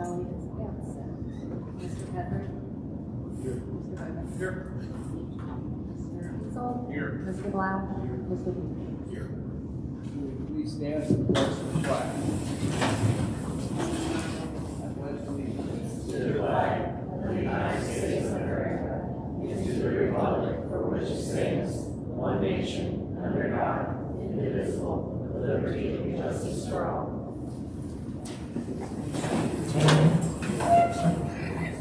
Joey is absent. Mr. Pedler? Here. Mr. Bowman? Here. Mr. Easel? Here. Mr. Blau? Mr. Weaver? Here. Please stand for the pledge of the flag. I pledge allegiance to the flag of the United States of America and to the republic for which it stands, one nation, under God, indivisible, with liberty and justice for all.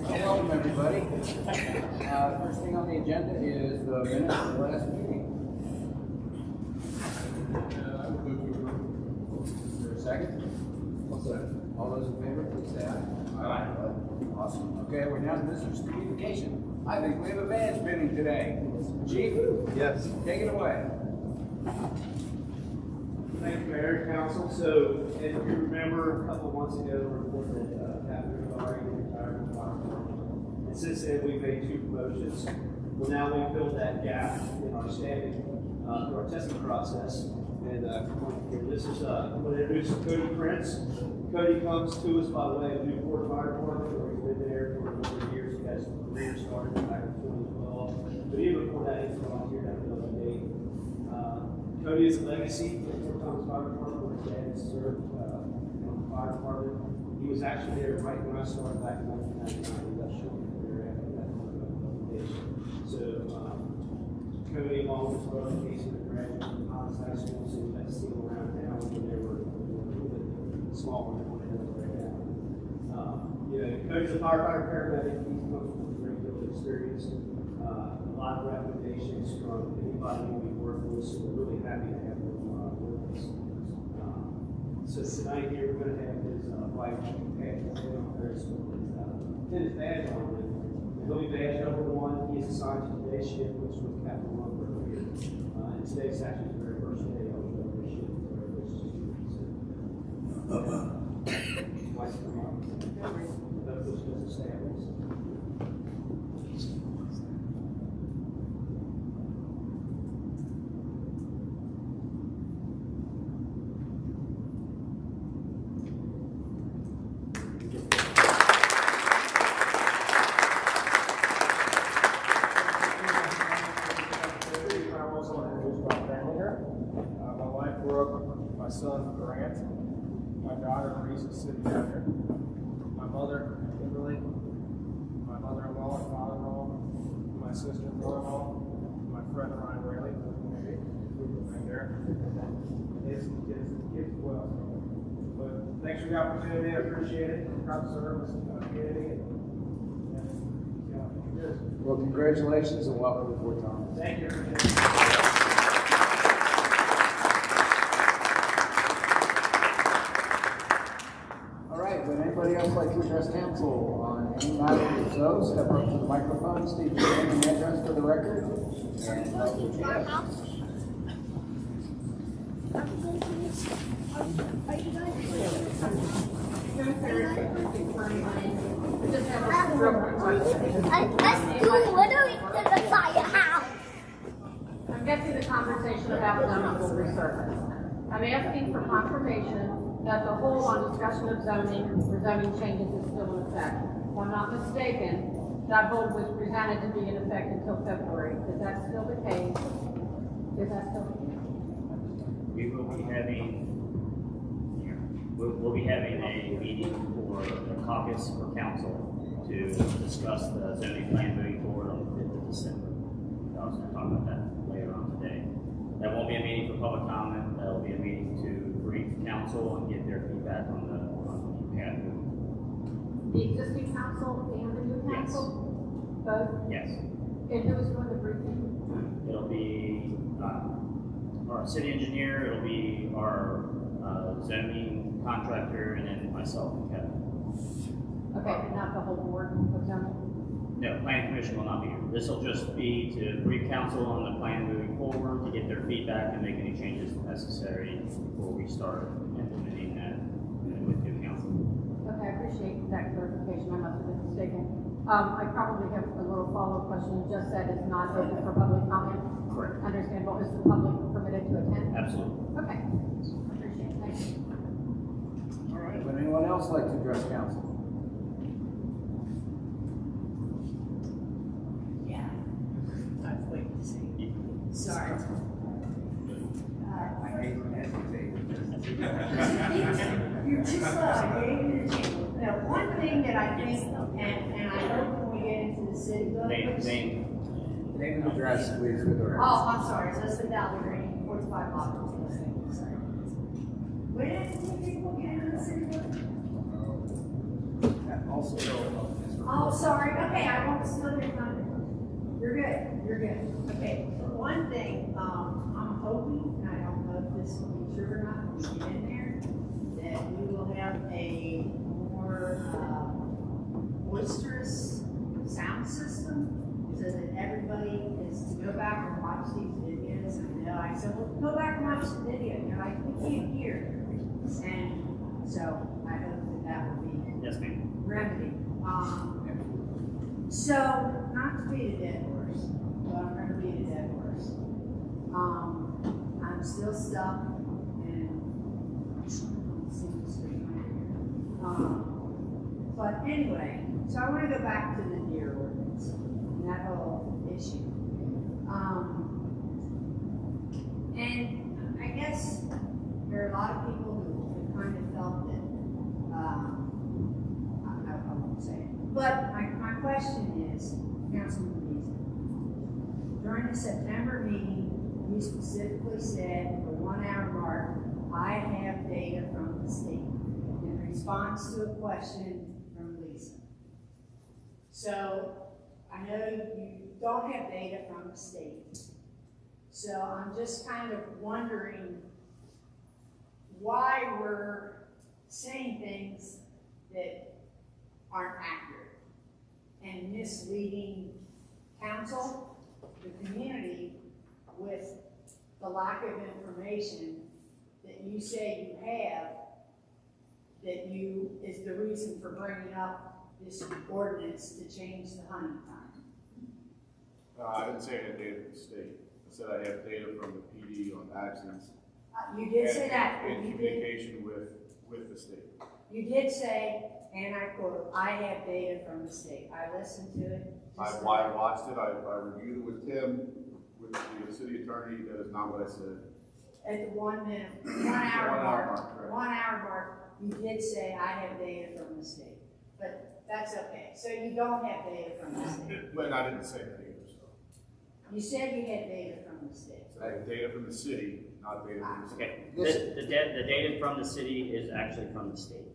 Welcome, everybody. First thing on the agenda is the minutes of the last meeting. Is there a second? All those in favor, please say aye. Aye. Awesome. Okay, we're now to business communication. I think we have a band spinning today. Chief? Yes. Take it away. Thank you, Mayor and Council. So, if you remember, a couple of months ago, we reported that Captain Authority retired from fire department. And since then, we made 2 promotions. Well, now we filled that gap in our staffing through our testing process. And this is, I'm going to introduce Cody Prince. Cody comes to us by way of Newport Fire Department, where he's been there for a number of years. He has his career started back in 2012. But even before that, he's volunteered at another date. Cody is a legacy for Fort Thomas Fire Department, where his dad served on the fire department. He was actually there right when I started back in 1999. He left shortly thereafter that foundation. So, Cody, along with his brother Casey, the graduate from Thomas High School, so we got to see them around town when they were a little bit smaller than what they are right now. Cody's a firefighter paramedic. He's come from a great deal of experience. A lot of recommendations from anybody who we work with, so we're really happy to have him with us. So tonight here we're going to have his wife, Patty, pin his badge on him. He'll be badge number 1. He is assigned to today's shift, which was Captain Lumber here. And today's actually his very first day on the shift. Wife, come on. Those business families. My son Grant, my daughter Reese is sitting down here, my mother Kimberly, my mother-in-law and father-in-law, my sister and brother-in-law, my friend Ryan Rayleigh, right there, his kids as well. But thanks for the opportunity, I appreciate it. I'm proud to serve this community. Well, congratulations and welcome to Fort Thomas. Thank you. Would anybody else like to address council on any matter? If so, step up to the microphone, state your name and address for the record. And what you have. I'm getting the conversation about zoning will resurface. I'm asking for confirmation that the hold on discussion of zoning or zoning changes is still in effect. If I'm not mistaken, that hold was presented to be in effect until February. Is that still the case? Is that still the case? We will be having, we'll be having a meeting for the caucus for council to discuss the zoning plan moving forward on the 5th of December. I was going to talk about that later on today. That won't be a meeting for public comment. That will be a meeting to brief council and get their feedback on the path. The existing council and the new council? Both? Yes. And who is doing the briefing? It'll be our city engineer, it'll be our zoning contractor, and then myself and Kevin. Okay, but not the whole board of zoning? No, planning commission will not be here. This will just be to brief council on the plan moving forward, to get their feedback and make any changes necessary before we start implementing that with new council. Okay, I appreciate that clarification. I must have been mistaken. I probably have a little follow-up question. You just said it's not open for public comment. Correct. Understandable. Is the public permitted to attend? Absolutely. Okay. I appreciate it. Thank you. All right. Would anyone else like to address council? Just I gave you the chance. Now, one thing that I think, and I hope when we get into the city book. Name. Name and address, please, for the record. Oh, I'm sorry, it's Elizabeth Valley Green, 45 Lockers. When did the people get into the city book? Also, Oh, sorry, okay, I won't steal your thunder. You're good. Okay, one thing, I'm hoping, and I don't know if this will be true or not, when we get in there, that we will have a more, boisterous sound system, so that everybody is to go back and watch these videos, and I said, well, go back and watch the video, and they're like, we can't hear. And so, I hope that will be Yes, ma'am. remedied. So, not to beat a dead horse, but I'm gonna beat a dead horse. I'm still stuck in single street. But anyway, so I wanna go back to the deer ordinance and that whole issue. And I guess there are a lot of people who kind of felt that, I won't say it. But my question is, Councilman Beasley, during the September meeting, you specifically said the 1 hour mark, I have data from the state in response to a question from Lisa. So I know you don't have data from the state. So I'm just kind of wondering why we're saying things that aren't accurate and misleading council, the community, with the lack of information that you say you have, that is the reason for bringing up this ordinance to change the hunting time. I didn't say I had data from the state. I said I have data from the PD on accidents. You did say that, And you did. communication with the state. You did say, and I quote, I have data from the state. I listened to it. I watched it, I reviewed it with Tim, with the city attorney. That is not what I said. At the 1 minute, 1 hour 1 hour mark, mark, correct. 1 hour mark, you did say I have data from the state. But that's okay. So you don't have data from the state. But I didn't say that either, so. You said you had data from the state. So I have data from the city, not data from the state. Okay, the data from the city is actually from the state.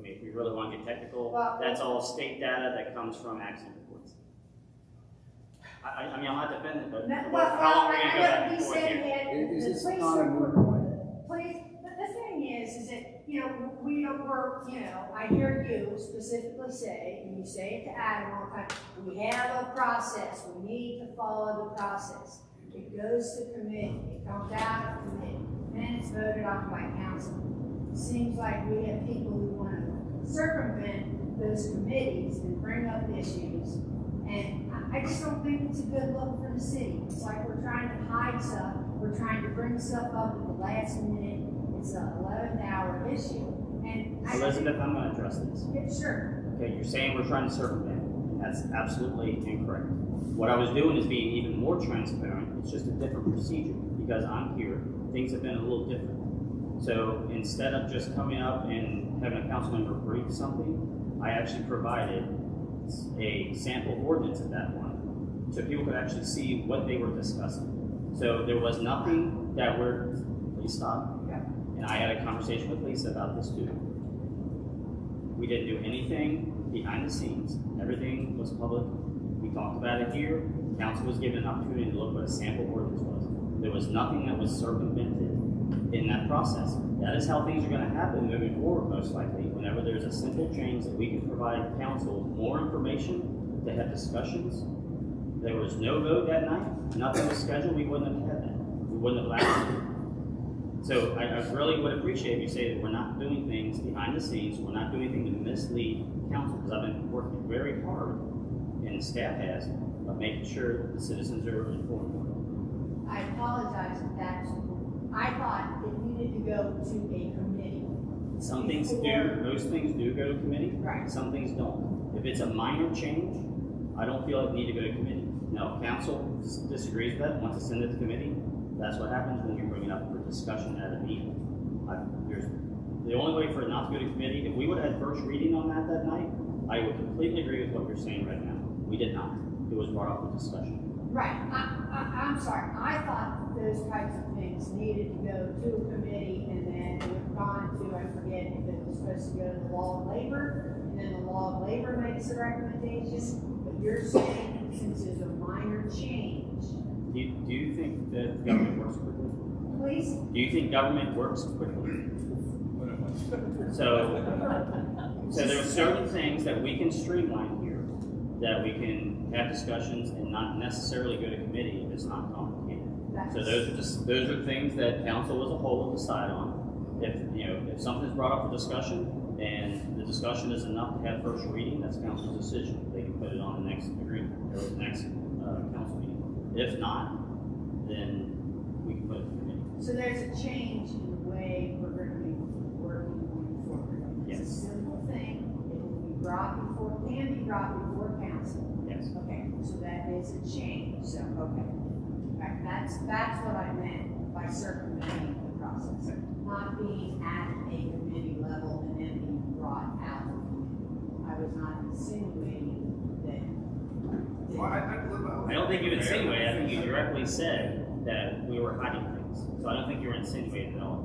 If we really want to get technical, Well, that's all state data that comes from accident reports. I mean, I'm not defending, but how long are we gonna go back and forth here? Is this the police not a moot point? Please, but the thing is that, we don't work, I hear you specifically say, and you say it to Adam all the time, we have a process, we need to follow the process. It goes to committee, it comes out of committee, then it's voted on by council. It seems like we have people who want to circumvent those committees and bring up issues, and I just don't think it's a good look for the city. It's like we're trying to hide stuff, we're trying to bring stuff up at the last minute. It's an 11th hour issue. And Elizabeth, I'm gonna address this. Yeah, sure. Okay, you're saying we're trying to circumvent, and that's absolutely incorrect. What I was doing is being even more transparent. It's just a different procedure. Because I'm here, things have been a little different. So instead of just coming up and having a council member brief something, I actually provided a sample ordinance at that point, so people could actually see what they were discussing. So there was nothing that please stop. And I had a conversation with Lisa about this too. We didn't do anything behind the scenes. Everything was public. We talked about it here. Council was given an opportunity to look what a sample ordinance was. There was nothing that was circumvented in that process. That is how things are going to happen moving forward, most likely. Whenever there's a simple change that we can provide council more information to have discussions. There was no vote that night. Nothing was scheduled. We wouldn't have had that. We wouldn't have allowed it. So I really would appreciate if you say that we're not doing things behind the scenes, we're not doing anything to mislead council, because I've been working very hard, and the staff has, of making sure that the citizens are informed. I apologize if that's, I thought it needed to go to a committee. Some things do, most things do go to committee. Right. Some things don't. If it's a minor change, I don't feel it need to go to committee. Now, if council disagrees with that, wants to send it to committee, that's what happens when you bring it up for discussion at a meeting. The only way for it not to go to committee, if we would have had first reading on that night, I would completely agree with what you're saying right now. We did not. It was brought up for discussion. Right, I'm sorry, I thought those types of things needed to go to a committee and then it would have gone to, I forget if it was supposed to go to the law of labor, and then the law of labor makes a recommendation, but you're saying since it's a minor change, Do you think that government works quickly? please? Do you think government works quickly? So there are certain things that we can streamline here, that we can have discussions and not necessarily go to committee if it's not complicated. So those are things that council as a whole will decide on. If something's brought up for discussion and the discussion is enough to have first reading, that's council's decision. They can put it on the next agreement or the next council meeting. If not, then we can put it to committee. So there's a change in the way we're going to be working moving forward. It's a Yes. simple thing, it will be brought before, can be brought before council. Yes. Okay, so that is a change, so, okay. Right, that's what I meant by circumventing the process. Not being at a committee level and then being brought out of committee. I was not insinuating that. I don't think you insinuated. I think you directly said that we were hiding things. So I don't think you were insinuating at all.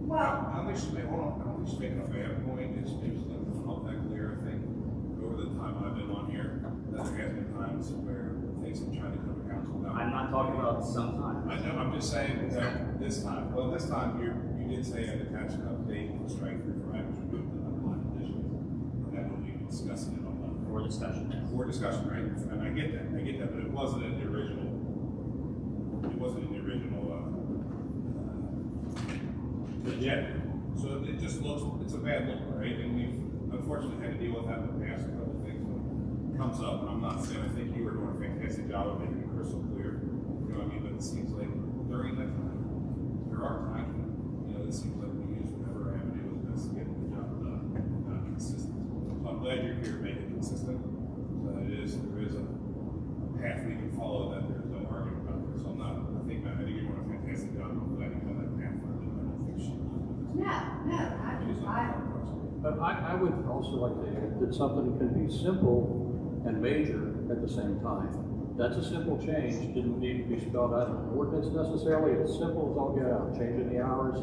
Well, At least making a fair point is not that clear. I think over the time I've been on here, that there has been times where things have tried to come to council down. I'm not talking about sometimes. I know, I'm just saying that this time you did say an attached update for strike through for items removed in underlying conditions. And that will be discussing it on the For discussion. for discussion, right? And I get that, but it wasn't in the original. Agenda. So it just looks, it's a bad look, right? And we've unfortunately had to deal with that in the past, a couple of things when it comes up, and I'm not saying I think you were doing a fantastic job of making it crystal clear, you know what I mean? But it seems like during that time, there are times when, it seems like we use whatever avenue is best to get the job done, not consistent. So I'm glad you're here to make it consistent. There is a path we can follow that there's no argument about it. So I think you're doing a fantastic job. I'm glad you know that path. But I would also like to add that something can be simple and major at the same time. That's a simple change, didn't need to be spelled out in an ordinance necessarily. It's simple as all get out. Changing the hours,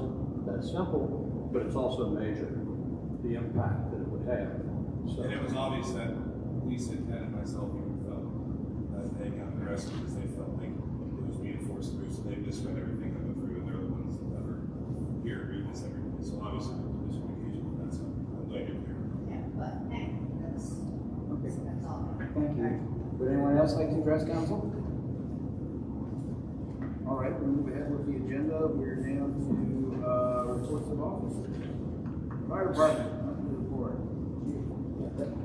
that's simple, but it's also major, the impact that it would have. So, And it was obvious that Lisa, Ted, and myself even felt that they got aggressive because they felt like it was being forced through, so they just read everything that went through, and they're the ones that never hear read this everything. So obviously, there's miscommunication, but that's I'm glad you're here. yeah, but hey, that's all. Thank you. Would anyone else like to address council? All right, we'll move ahead with the agenda. We're down to reports of officers. Fire department, nothing to report.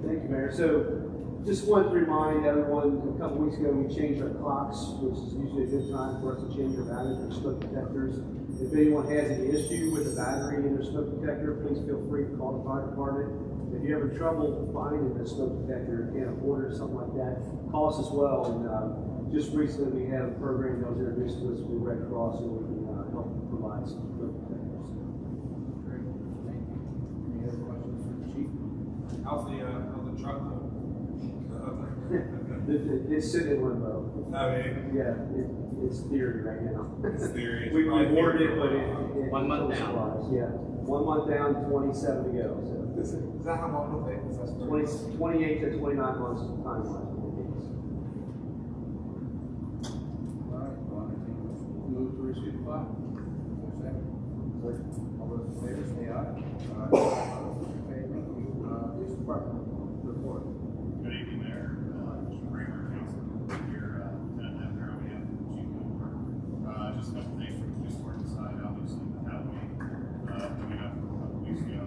Thank you, Mayor. So just wanted to remind everyone, a couple weeks ago, we changed our clocks, which is usually a good time for us to change our batteries for smoke detectors. If anyone has any issue with the battery in their smoke detector, please feel free to call the fire department. If you're having trouble finding a smoke detector, can't afford it or something like that, call us as well. And just recently, we had a program that was introduced to us with Red Cross, and we can help provide some smoke detectors. Great, thank you. Any other questions for the chief? How's the truck going? It's sitting in limbo. Yeah, it's theory right now. It's theory. We awarded it, but it 1 month down. Yeah, 1 month down, 27 to go. So Is that how long it'll take? 28 to 29 months timeline. All right, well, move to receive the file. Second. All those in favor, say aye. Aye. Okay, thank you. Police department report. Good evening, Mayor. Mr. Kramer, Council, here, Lieutenant Ebner, on behalf of the Chief of Police. Just a couple things from the police department side, obviously, with Halloween coming up a couple weeks ago.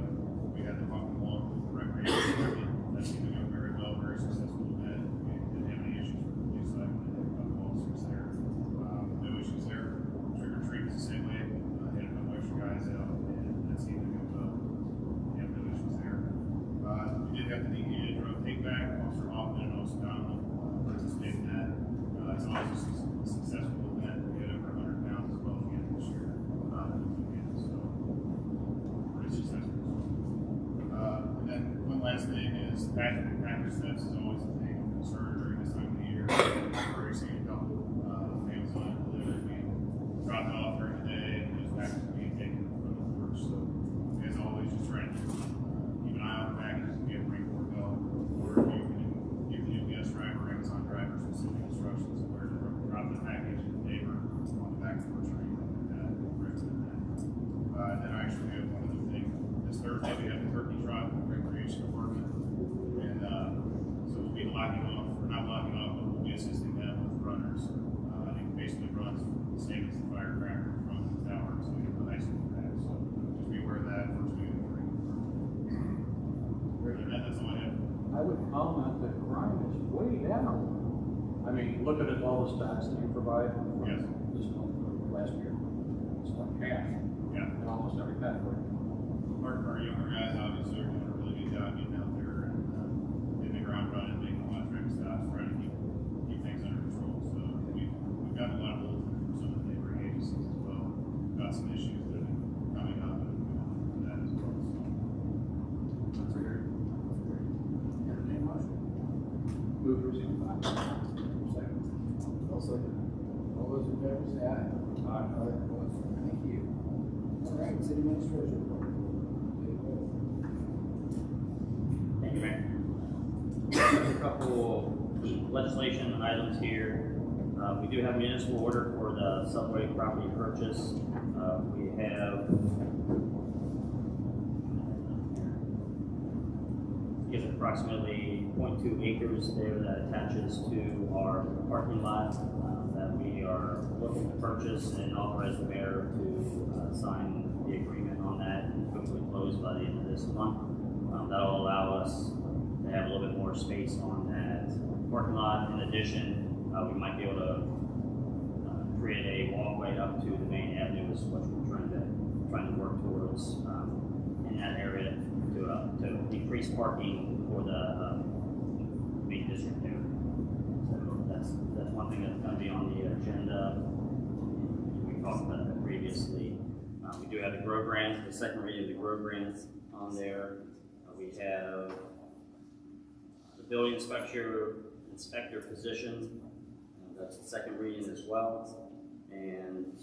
We had the Bumpkin Walk with the recreation area. That seemed to go very well, very successful event. We didn't have any issues with the police side. We had a couple officers there. No issues there. Trick or treat was the same way. Had a couple extra guys out, and that seemed to go well. We have no issues there. We did have the DEA drug take back. Officer Hoffman and Officer Donald participated in that. It's also a successful event. We had over 100 pounds as well again this year. So it's just last thing is package theft is always a thing of concern during this time of the year. We're seeing a couple Amazon deliveries being dropped off during the day, and those packages being taken from the porch. So, as always, just trying to keep an eye on the packages and get ring doorbell, or if you can give the UPS driver, Amazon driver, specific instructions of where to drop the package in the neighbor on the back porch or anything like that. Recommend that. And then I actually have one other thing. This Thursday we have the turkey trot in the recreation department, and so we'll be locking off, or not locking off, but we'll be assisting them with runners. I think basically runs the same as the firecracker from the tower, so we have a nice little bag. So just be aware of that first week of the ring. That's all I have. I would comment that crime is way down. I mean, look at all the stats that you provide from Yes. this month, or last year. It's like half Yeah. in almost every category. Our younger guys obviously are doing a really good job getting out there and hitting the ground running, making a lot of traffic stops, trying to keep things under control. So we've got a lot of bulletin from some of the neighboring agencies as well. We've got some issues that have been coming up and we're going to that as well. So. That's great. Entertained motion. Move to receive and file. Second. Also, all those in favor say aye. Aye. Opposed? Thank you. All right, city administrator report. Thank you, Mayor. There's a couple legislation items here. We do have municipal order for the subway property purchase. We have approximately 0.2 acres there that attaches to our parking lot that we are looking to purchase and authorize the mayor to sign the agreement on that and hopefully close by the end of this month. That'll allow us to have a little bit more space on that parking lot. In addition, we might be able to create a walkway up to the main avenue, is what we're trying to work towards in that area to decrease parking for the main district there. So that's one thing that's going to be on the agenda. We talked about that previously. We do have the GROW grant, the second reading of the GROW grant on there. We have the building inspector position. That's the second reading as well. And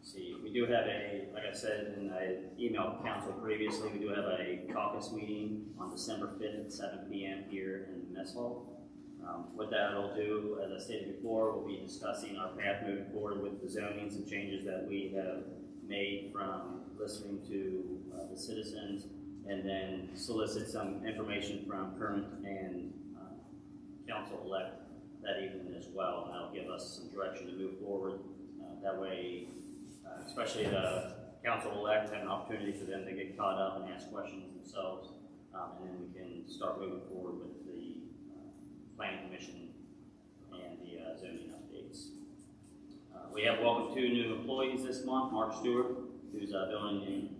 let's see, we do have like I said in I emailed council previously, we do have a caucus meeting on December 5th at 7 p.m. here in the mess hall. What that will do, as I stated before, we'll be discussing our path moving forward with the zonings and changes that we have made from listening to the citizens, and then solicit some information from current and council-elect that evening as well. And that'll give us some direction to move forward. That way, especially the council-elect, have an opportunity for them to get caught up and ask questions themselves, and then we can start moving forward with the planning commission and the zoning updates. We have welcomed 2 new employees this month. Mark Stewart, who's a building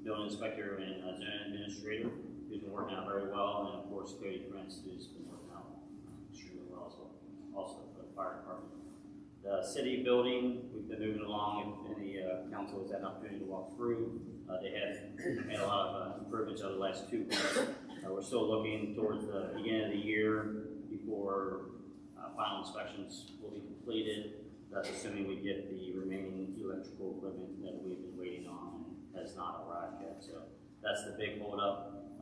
inspector and zoning administrator, who's been working out very well, and of course Cody Prince, who's been working out extremely well as well, also for the fire department. The city building, we've been moving along, and the council has had an opportunity to walk through. They have made a lot of improvements over the last 2 months. We're still looking towards the beginning of the year before final inspections will be completed. That's assuming we get the remaining electrical equipment that we've been waiting on and has not arrived yet. So that's the big holdup.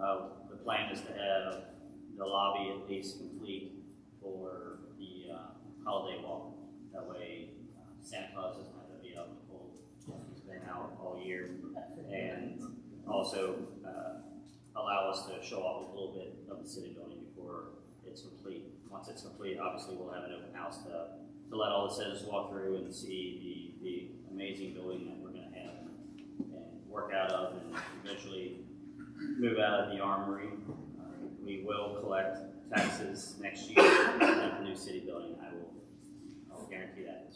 The plan is to have the lobby at least complete for the holiday walk. That way Santa Claus doesn't have to be out in the cold. He's been out all year. And also allow us to show off a little bit of the city building before it's complete. Once it's complete, obviously we'll have an open house to let all the citizens walk through and see the amazing building that we're going to have and work out of, and eventually move out of the armory. We will collect taxes next year at the new city building. I will guarantee that.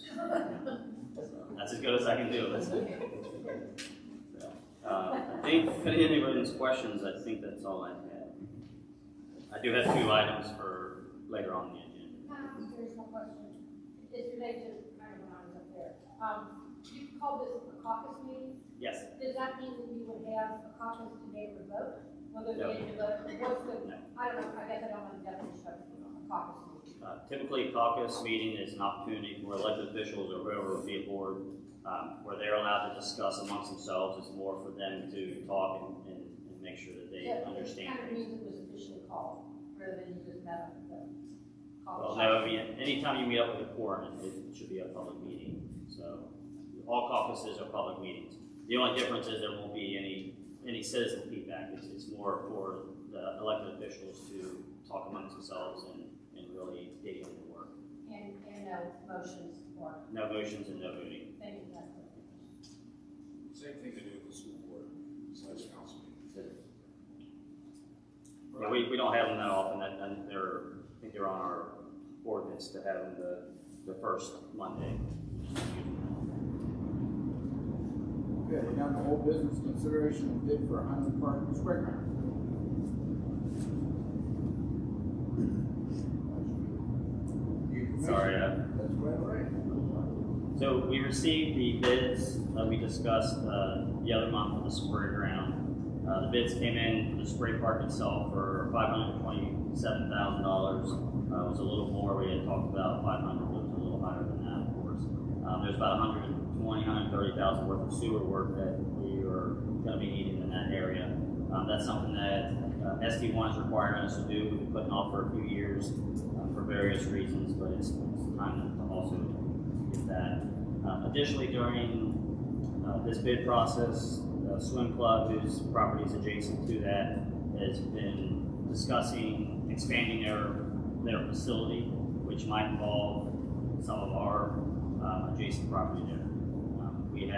So that's as good as I can do. I think, if anyone's questions, I think that's all I have. I do have 2 items for later on in the agenda. There's no question. It's related to, I don't know, I was up there. You called this a caucus meeting? Yes. Does that mean that you would have a caucus to be able to vote? Will there be any vote? What's the, I don't know, I guess I don't know the definition of a caucus meeting. Typically, caucus meeting is an opportunity for elected officials or whoever will be aboard, where they're allowed to discuss amongst themselves. It's more for them to talk and make sure that they So understand. It kind of means it was officially called, rather than you just met up at the Well, caucus. no, I mean, anytime you meet up with a quorum, it should be a public meeting. So, all caucuses are public meetings. The only difference is there won't be any citizen feedback. It's more for the elected officials to talk amongst themselves and really dig into the work. And no motions or, No motions and no voting. thank you, that's it. Same thing to do with the school board / council meeting. Yeah, we don't have them that often, and I think they're on our ordinance to have them the first Monday. Okay, now the whole business consideration of bid for Highland Park Playground. Sorry, That's quite all right. So we received the bids that we discussed the other month for the spray ground. The bids came in for the spray park itself for $527,000. It was a little more. We had talked about 500, but it was a little higher than that, of course. There's about 130,000 worth of sewer work that we are going to be needing in that area. That's something that SD1 is requiring us to do. We've been putting off for a few years for various reasons, but it's time to also get that. Additionally, during this bid process, Swim Club, whose property is adjacent to that, has been discussing expanding their facility, which might involve some of our adjacent property there. We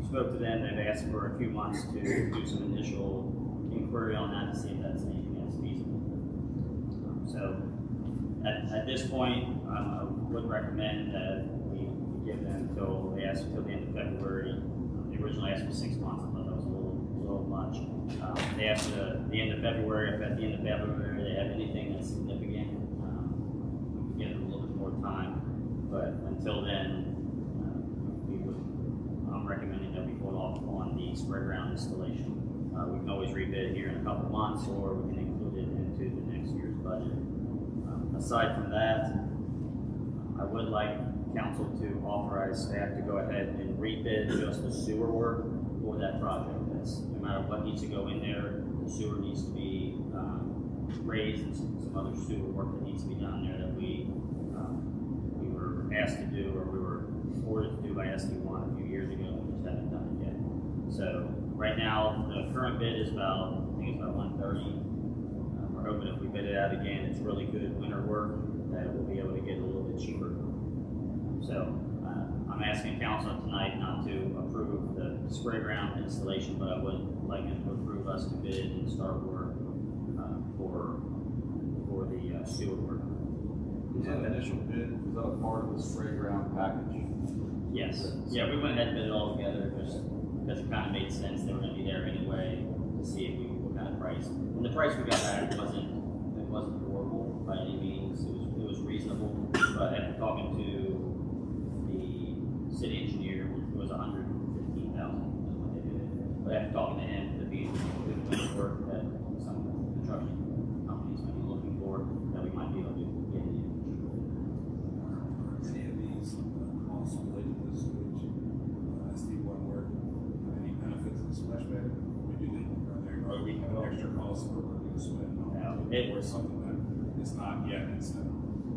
spoke to them. They've asked for a few months to do some initial inquiry on that to see if that's anything that's feasible. So at this point, I would recommend that we give them until the end of February. They originally asked for 6 months. I thought that was a little much. They asked the end of February. If at the end of February they have anything that's significant, we can give them a little bit more time. But until then, I'm recommending that we hold off on the spray ground installation. We can always rebid here in a couple months, or we can include it into the next year's budget. Aside from that, I would like council to authorize staff to go ahead and rebid just the sewer work for that project. That's no matter what needs to go in there, the sewer needs to be raised, and some other sewer work that needs to be done there that we were asked to do, or we were ordered to do by SD1 a few years ago, and we just haven't done it yet. So right now, the current bid is I think it's about 130. We're hoping if we bid it out again, it's really good winter work, that we'll be able to get a little bit cheaper. So I'm asking council tonight not to approve the spray ground installation, but I would like them to approve us to bid and start work for the sewer work. Is that initial bid, is that a part of the spray ground package? Yes. Yeah, we went ahead and bid it all together just because it kind of made sense. They were going to be there anyway to see what kind of price. And the price we got back wasn't horrible by any means. It was reasonable. But after talking to the city engineer, it was $115,000 what they did. But after talking to him, it'd be good work that some construction companies might be looking for, that we might be able to get it in. Any of these costs related to the sewage, SD1 work, any benefits of the splash pad? We do that, are we have extra costs for working the sweat? Or something that is not yet instead.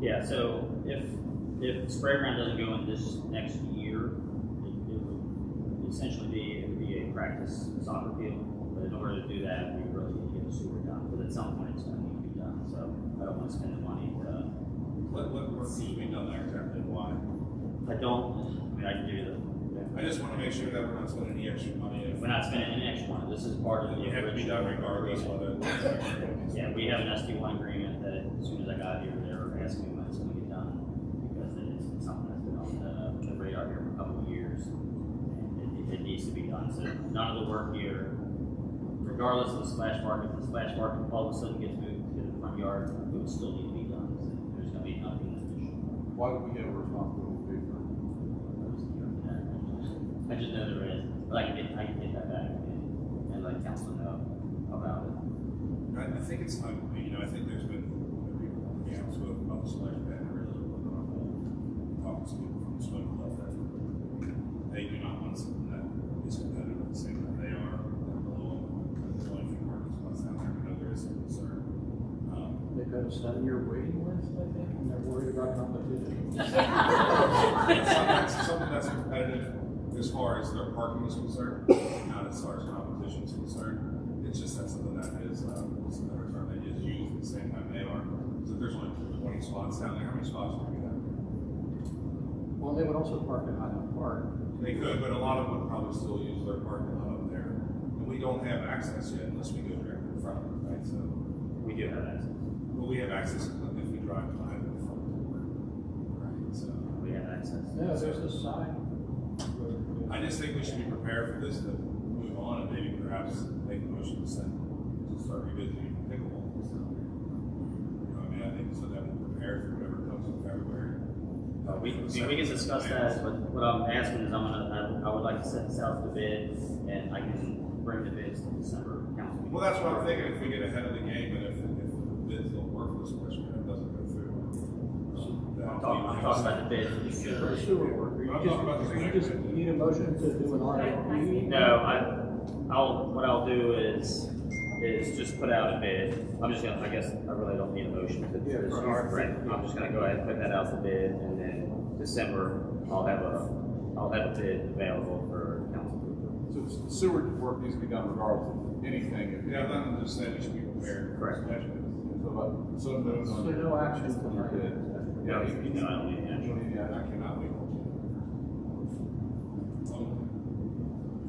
Yeah, so if spray ground doesn't go in this next year, it would essentially be a practice soccer field. But in order to do that, we really need to get the sewer done. But at some point, it's going to need to be done. So I don't want to spend the money to. What work needs to be done there exactly, and why? I can give you the. I just want to make sure that we're not spending any extra money. We're not spending any extra money. This is part of the You have to be done regardless whether. Yeah, we have an SD1 agreement that as soon as I got here, they were asking me when it's going to get done, because it's something that's been on the radar here for a couple of years. And it needs to be done. So none of the work here, regardless of the splash park, if the splash park all of a sudden gets moved to the front yard, it would still need to be done. So there's going to be nothing additional. Why do we have a responsibility for it? I just know there is, but I can get that back and let council know about it. I think it's time, I think there's been, people, spoken about the splash pad, and really looking on hold, talking to people from the swim club that they do not want something that is competitive at the same time they are, below them. There's only a few parking spots down there, I know there is some concern. They've got a 7-year waiting list, I think, and they're worried about competition. Something that's competitive as far as their parking is concerned, not as far as competition is concerned. It's just that's something that is, what's the better term, that is used at the same time they are. So if there's only 20 spots down there, how many spots would we have? Well, they would also park in Highland Park. They could, but a lot of them would probably still use their parking lot up there. And we don't have access yet unless we go directly in front of it, right? So, We do have access. well, we have access if we drive by it in front of it. Right, so. We have access. Yeah, there's a sign. I just think we should be prepared for this to move on and maybe perhaps make a motion to start revisiting pickleball. I think so that we're prepared for whatever comes in February. We can discuss that, but what I'm asking is I would like to set this out to bid, and I can bring the bids to December council meeting. Well, that's what I'm thinking, if we get ahead of the game and if the bids don't work for this question, it doesn't go through. I'm talking about the bids. For sewer work. You just need a motion to do an RFP? No, what I'll do is just put out a bid. I guess I really don't need a motion to do this. Right. I'm just gonna go ahead and put that out to bid, and then December, I'll have a bid available for council. So sewer work needs to be done regardless of anything. Yeah, nothing to say, we should be prepared. Correct. So no action tonight. No, I don't need any action. I cannot wait.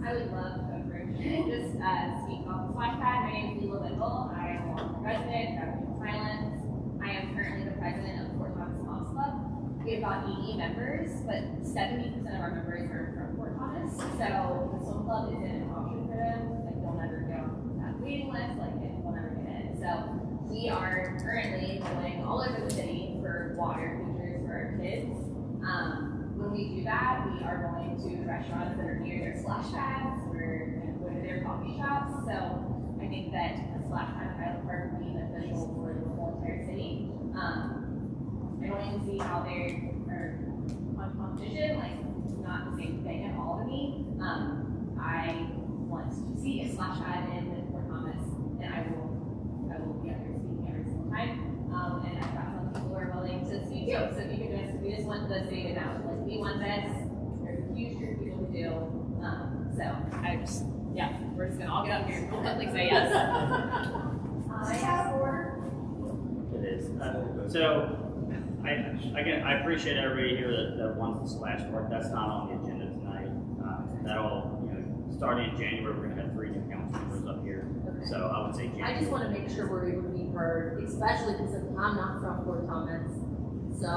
I would love to approach just speak on the splash pad. My name is Leela Wendell. I am a resident of Highlands. I am currently the president of the Fort Thomas Moss Club. We have about 80 members, but 70% of our members are from Fort Thomas. So the swim club isn't an option for them. Like they'll never go on that waiting list. Like they'll never get in. So we are currently going all over the city for water features for our kids. When we do that, we are going to restaurants that are near their splash pads. We're going to go to their coffee shops. So I think that a splash pad in Highland Park would be beneficial for the whole entire city. I don't even see how they are on competition, like not the same thing at all to me. I want to see a splash pad in Fort Thomas, and I will be up here speaking every single time. And I've got some people who are willing to speak too. So if you could just, we just want the city to know, like we want this. There's a huge group of people who do. So we're just gonna all get up here and publicly say yes. I have order. It is. I appreciate everybody here that wants the splash park. That's not on the agenda tonight. Starting in January, we're gonna have 3 new council members up here. Okay. So I would say January. I just want to make sure we're able to be heard, especially because I'm not from Fort Thomas. So,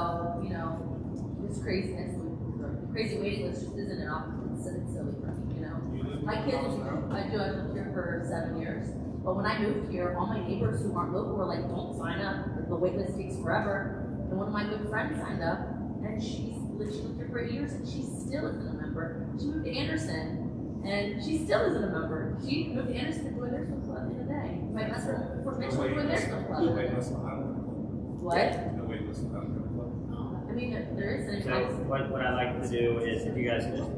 this craziness, the crazy waiting list just isn't an option. It's silly for me, My kids, I've lived here for 7 years. But when I moved here, all my neighbors who aren't local were like, don't sign up. The wait list takes forever. And one of my good friends signed up, and she lived here for 8 years, and she still isn't a member. She moved to Anderson, and she still isn't a member. She moved to Anderson to join their swim club in a day. My best friend moved to Fort Mitchell to join their swim club. No wait list on Highland Club. What? No wait list on Highland Club. I mean, there isn't. So what I'd like to do is, if you guys could just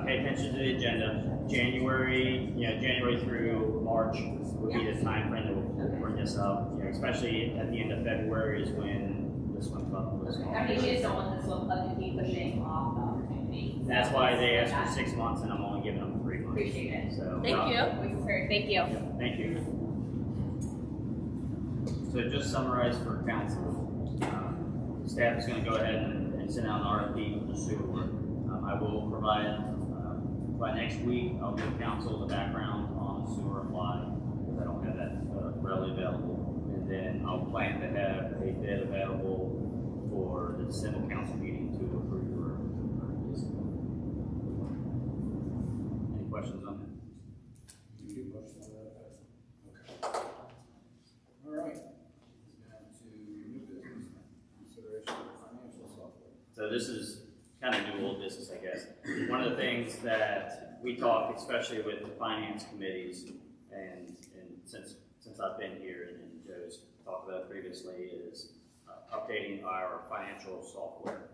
pay attention to the agenda, January through March would be the time frame that we'll bring this up. Especially at the end of February is when the swim club was on. I mean, we just don't want the swim club to keep pushing off the opportunity. That's why they asked for 6 months, and I'm only giving them 3 months. Appreciate it. So Thank you. Voice is heard. Thank you. Thank you. So just summarize for council. Staff is going to go ahead and send out an RFP for the sewer work. I will provide, by next week, I'll give council the background on the sewer apply, because I don't have that readily available. And then I'll plan to have a bid available for the December council meeting to approve your. Any questions on that? All right. Down to new business, consideration of financial software. So this is kind of new old business, I guess. One of the things that we talk, especially with the finance committees, and since I've been here, and Joe's talked about it previously, is updating our financial software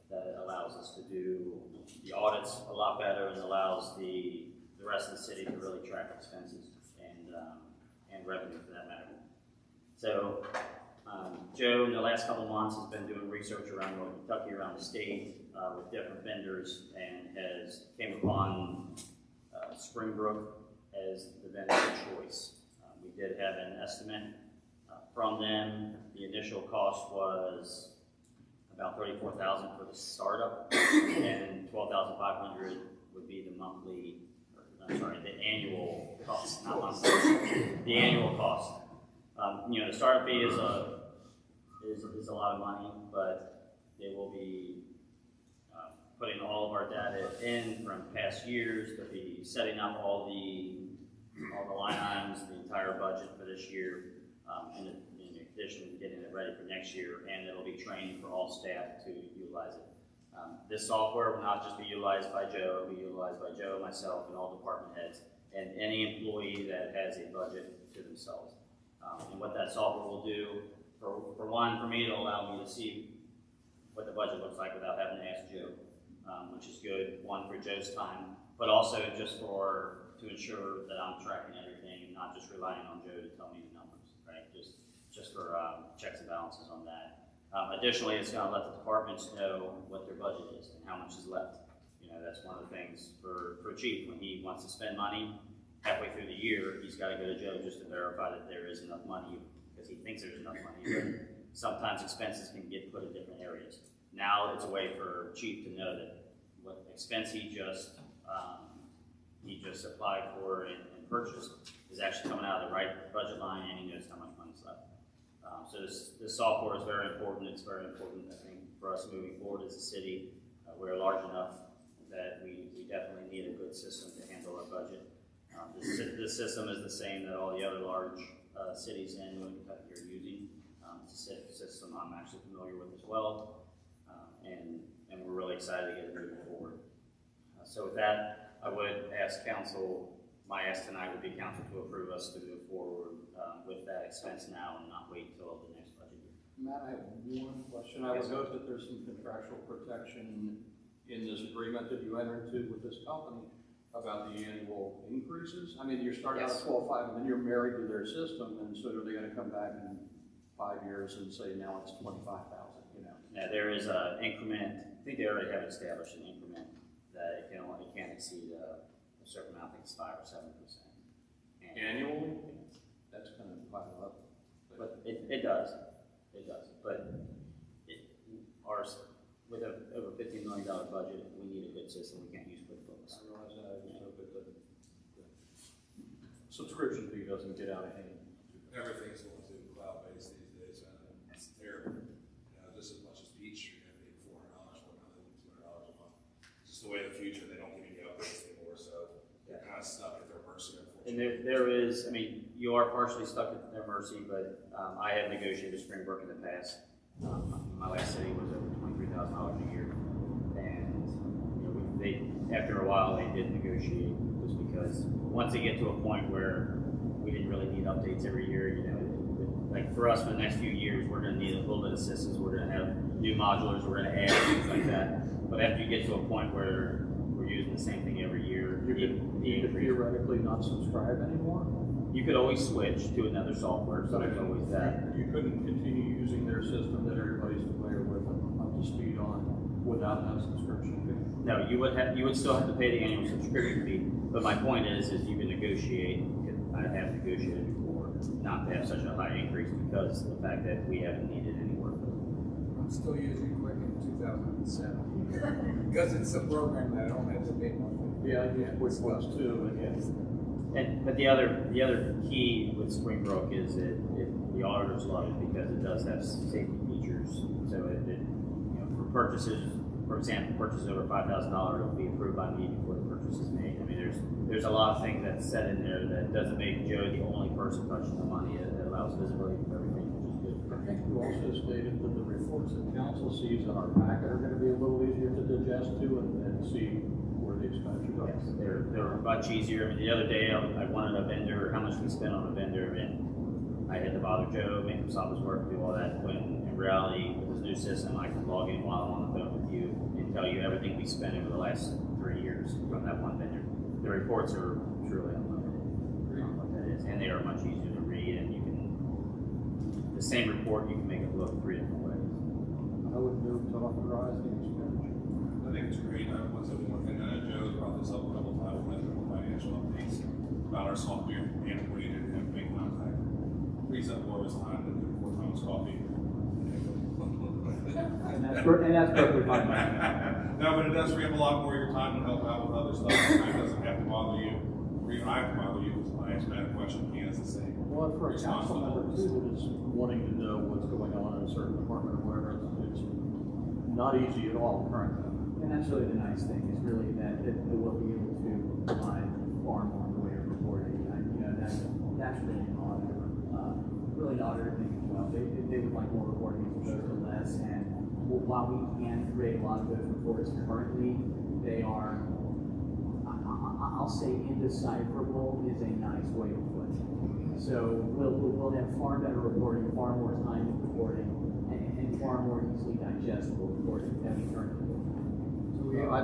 that allows us to do the audits a lot better and allows the rest of the city to really track expenses and revenue for that matter. So Joe, in the last couple of months, has been doing research around North Kentucky, around the state, with different vendors, and has came upon Springbrook as the vendor of choice. We did have an estimate from them. The initial cost was about $34,000 for the startup, and $12,500 would be the annual cost, not monthly. The annual cost. The startup fee is a lot of money, but they will be putting all of our data in from past years. They'll be setting up all the line items, the entire budget for this year, in addition to getting it ready for next year, and it'll be training for all staff to utilize it. This software will not just be utilized by Joe, it'll be utilized by Joe, myself, and all department heads, and any employee that has a budget to themselves. And what that software will do, for me, it'll allow me to see what the budget looks like without having to ask Joe, which is good, one, for Joe's time, but also just to ensure that I'm tracking everything and not just relying on Joe to tell me the numbers, right? Just for checks and balances on that. Additionally, it's going to let the departments know what their budget is and how much is left. That's one of the things for Chief, when he wants to spend money halfway through the year, he's got to go to Joe just to verify that there is enough money, because he thinks there's enough money, but sometimes expenses can get put in different areas. Now it's a way for Chief to know that what expense he just applied for and purchased is actually coming out of the right budget line, and he knows how much money's left. So this software is very important. It's very important, I think, for us moving forward as a city. We're large enough that we definitely need a good system to handle our budget. This system is the same that all the other large cities in North Kentucky are using. It's a system I'm actually familiar with as well, and we're really excited to get it moving forward. So with that, I would ask council, my ask tonight would be council to approve us to move forward with that expense now and not wait until the next budget year. Matt, I have one question. I would note that there's some contractual protection in this agreement that you entered into with this company about the annual increases. I mean, you start out at 12.5 and then you're married to their system, and so are they going to come back in 5 years and say now it's 25,000? Yeah, there is an increment. I think they already have established an increment that it can't exceed a certain amount. I think it's 5 or 7%. Annually? That's going to pile up. But it does. It does. But ours, with over $15 million budget, we need a good system. We can't use QuickBooks. I realize that. I just hope that the subscription fee doesn't get out of hand. Everything's going to cloud-based these days, it's terrible. Just as much as beach, you're going to pay $400 for another $200 a month. It's just the way of the future. They don't give you the updates anymore, so they're kind of stuck at their mercy, unfortunately. And there is, I mean, you are partially stuck at their mercy, but I have negotiated with Springbrook in the past. My last city was over $23,000 a year, and after a while they did negotiate, just because once they get to a point where we didn't really need updates every year, like for us for the next few years, we're going to need a little bit of assistance. We're going to have new modulars, we're going to add things like that. But after you get to a point where we're using the same thing every year, you could theoretically not subscribe anymore? You could always switch to another software, so there's always that. You couldn't continue using their system that everybody's familiar with and up to speed on without that subscription fee? No, you would still have to pay the annual subscription fee, but my point is you can negotiate, I have negotiated before, not to have such a high increase because of the fact that we haven't needed any work. I'm still using Quicken 2007 because it's a program that I don't have to pay money. Yeah, QuickBooks too, and yes. But the other key with Springbrook is that the auditors love it because it does have safety features. So for purchases, for example, purchases over $5,000, it'll be approved by me before the purchase is made. I mean, there's a lot of things that's set in there that doesn't make Joe the only person touching the money. It allows visibility for everything, which is good. I think you also stated that the reports that council sees in our packet are going to be a little easier to digest too and see where the expenditures. They're much easier. I mean, the other day, I wanted a vendor, how much we spent on a vendor, and I had to bother Joe, make him stop his work, do all that, when in reality, with this new system, I can log in while I'm on the phone with you and tell you everything we spent over the last 3 years from that one vendor. The reports are truly unlimited on what that is, and they are much easier to read, and you can, the same report, you can make it look 3 different ways. I would move to authorize the expenditure. I think it's great. I want to say one more thing. I know Joe's brought this up a couple times when there's been financial updates about our software antiquated and have make contact. Frees up more of his time to do more Thomas coffee. And that's perfectly fine. No, but it does free up a lot more of your time to help out with other stuff. It doesn't have to bother you. Or even I have to bother you because I ask Matt a question, he has to say. Well, for a response council to member all too, this. that is wanting to know what's going on in a certain department or whatever, it's not easy at all currently. And that's really the nice thing, is really that it will be able to provide far more in the way of reporting. That's really an auditor, really an auditor thing as well. They would like more reporting as opposed to less. And while we can create a lot of those reports currently, they are, I'll say indecipherable is a nice way to put it. So we'll have far better reporting, far more time in reporting, and far more easily digestible reporting than we currently do. I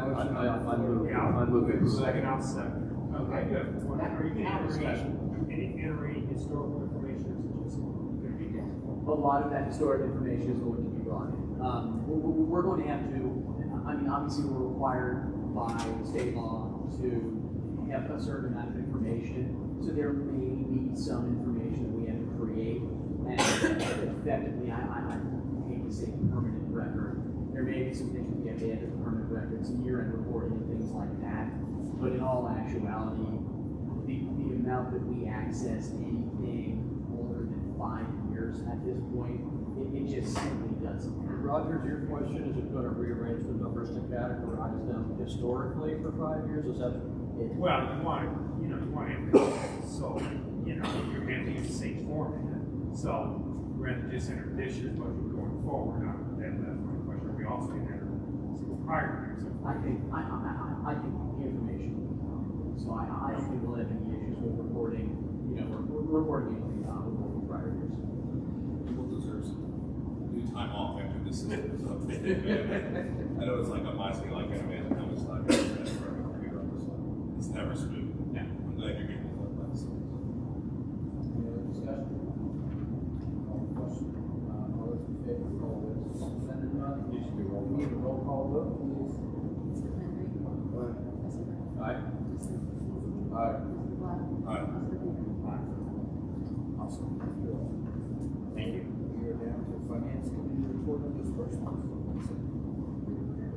move it. Second, I'll second. Okay, good. Are you entering historical information or is it just going to be? A lot of that historic information is going to be brought in. We're going to have to, I mean, obviously we're required by state law to have a certain amount of information. So there may be some information that we have to create. And effectively, I hate to say permanent record. There may be some things we have to add to the permanent records, year-end reporting and things like that. But in all actuality, the amount that we access anything older than 5 years at this point, it just simply doesn't happen. Rogers, your question, is it going to rearrange the numbers to categorize them historically for 5 years? Is that? Well, you want it, so, you're going to use the same format. So, rather than just enter this year's budget going forward, that's my question. Are we also going to enter prior years? I think the information. So I don't think we'll have any issues with reporting. We're reporting anything with prior years. People deserve some new time off after this is updated. I know it's like on my scale, I can't imagine how much time you spend for a computer on this one. It's never smooth. Yeah. I'm glad you're getting the flip by this. Any other discussion? All question? All those in favor, call this. Send it on. Needs to be rolled. We need a roll call vote, please. Mr. Henry. Aye. Mr. Brown. Aye. Mr. Beasley. Aye. Mr. Black. Aye. Mr. Beaver. Awesome. Good. Thank you. We are down to finance committee report on disbursements.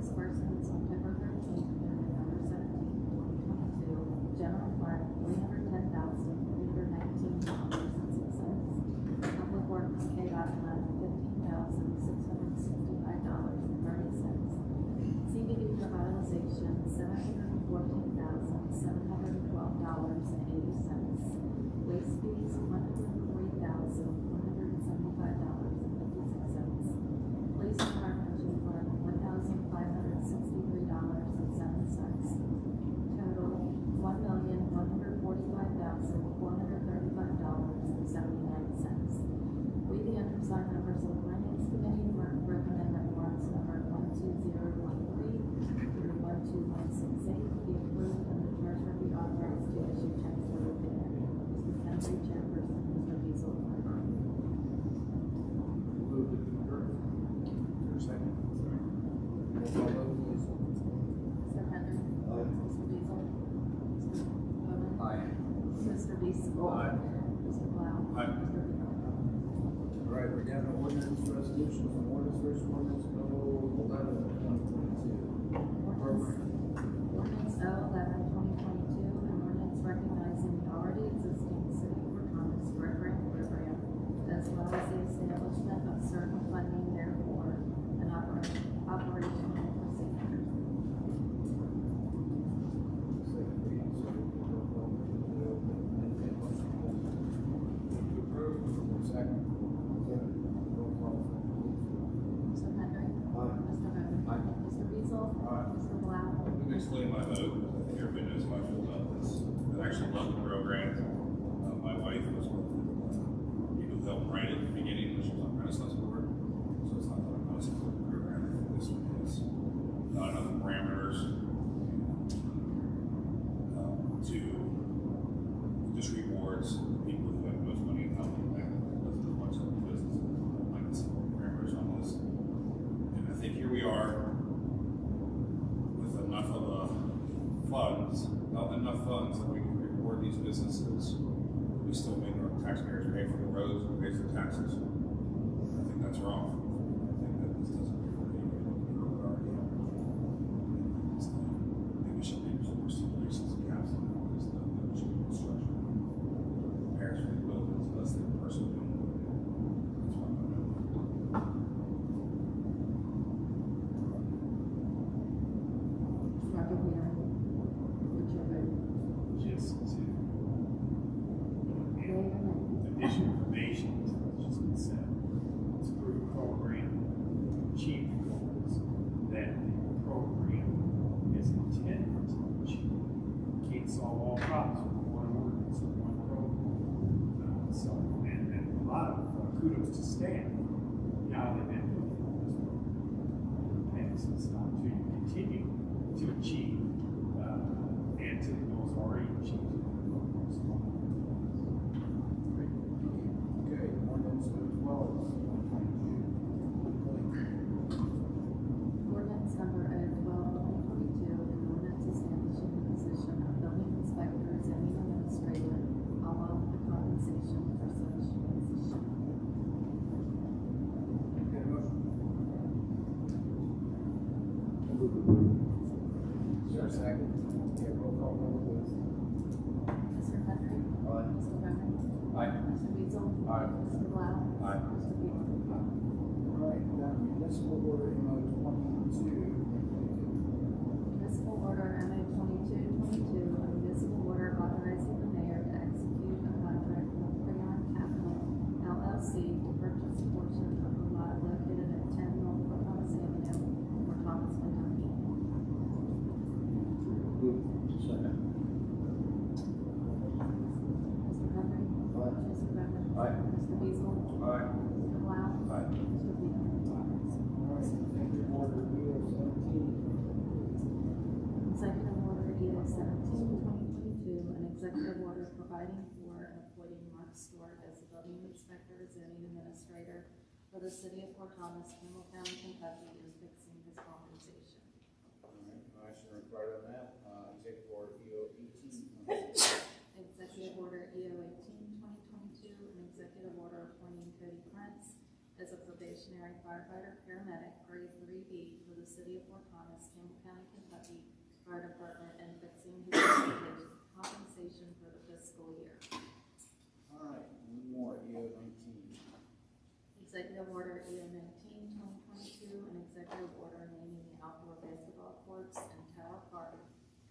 Disbursements on September 13th, November 17th, 2022. General fund, $310,319.06. Public Works, KDOT fund, $15,665.30. CBD revitalization, $714,712.80. Waste fees, $103,175.56. Police Department Chief Fund, $1,563.07. Total, $1,145,435.79. We, the undersigned members of the Finance Committee, recommend that warrants number 12013 through 12168 be approved and the treasurer be authorized to issue checks for repayment. Mr. Henry, chairperson, Mr. Beazle, clerk. Move to concur. Is there a second? Roll call vote, please. Mr. Henry. Aye. Mr. Beazle. Mr. Bowman. Aye. Mr. Beazle. Aye. Mr. Blau. Aye. Mr. Beaver. All right, we're down to ordinance resolutions and ordinance first ordinance bill 11 of 2022. Ordinance 011-2022, an ordinance recognizing the already existing City of Fort Thomas program, as well as the establishment of certain funding therefore and operational procedures. Second reading, so roll call vote to entertain a motion. Move to approve. Is there a second? Roll call vote, please. Mr. Henry. Aye. Mr. Bowman. Aye. Mr. Beazle. Aye. Mr. Blau. Let me explain my vote. everybody knows how I feel about this. I actually love the program. My wife was one of the people who helped write it at the beginning when she was on Renaissance Board. So it's not that I'm not supporting the program. I think this one is not enough parameters to just rewards people who have the most money and help them back. Doesn't as much of the business. I like to see more parameters on this. And I think here we are with enough of funds, not enough funds that we can reward these businesses. We still make our taxpayers pay for the roads and pay for the taxes. I think that's wrong. I think that this doesn't reward anybody what we already have. Maybe we should make some more stipulations and caps on all this stuff. That we should be construction. Parents for the buildings, less than a person doing it. That's what I'm going to do. Roger, we are. Just to additional information, just been said, it's through the program, achieve the goals that the program is intended to achieve. Can't solve all problems with one ordinance or one program. So, and a lot of kudos to staff, how they've been doing this program. And it's not to continue to achieve and to the goals already achieved. Okay, ordinance 12. Ordinance number 012/2022, an ordinance establishing the position of building inspector, zoning administrator, along with the compensation for such position. Get a motion. Is there a second? Okay, roll call vote, please. Mr. Henry. Aye. Mr. Bennett. Aye. Mr. Beazle. Aye. Mr. Blau. Aye. Mr. Beamer. All right, now municipal order MO 22. Municipal order MA 2222, a municipal order authorizing the mayor to execute a contract with Freon Capital LLC to purchase a portion of the lot located at 10 North Thomas Avenue, Fort Thomas, Kentucky. Move. Second. Mr. Henry. Aye. Mr. Bennett. Aye. Mr. Beazle. Aye. Mr. Blau. Aye. Mr. Beamer. All right, executive order EO 17. Executive order EO 17/2022, an executive order providing for and appointing Mark Stewart as the building inspector, zoning administrator for the city of Fort Thomas, Campbell County, Kentucky, and fixing his compensation. All right, no action required on that. Executive order EO 18. Executive order EO 18/2022, an executive order appointing Cody Prince as a probationary firefighter paramedic grade 3B for the city of Fort Thomas, Campbell County, Kentucky, Fire Department, and fixing his compensation for the fiscal year. All right, one more, EO 19. Executive order EO 19/2022, an executive order naming the outdoor basketball courts and Tower Park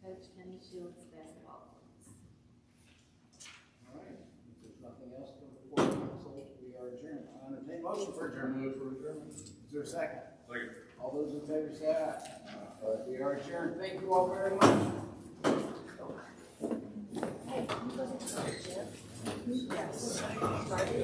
Coach Kenny Shields basketball courts. All right, if there's nothing else to report, council, we are adjourned. I entertain motion for adjournment. Move for adjournment. Is there a second? Second. All those in favor say aye. We are adjourned. Thank you all very much. Hey, you guys are Yes.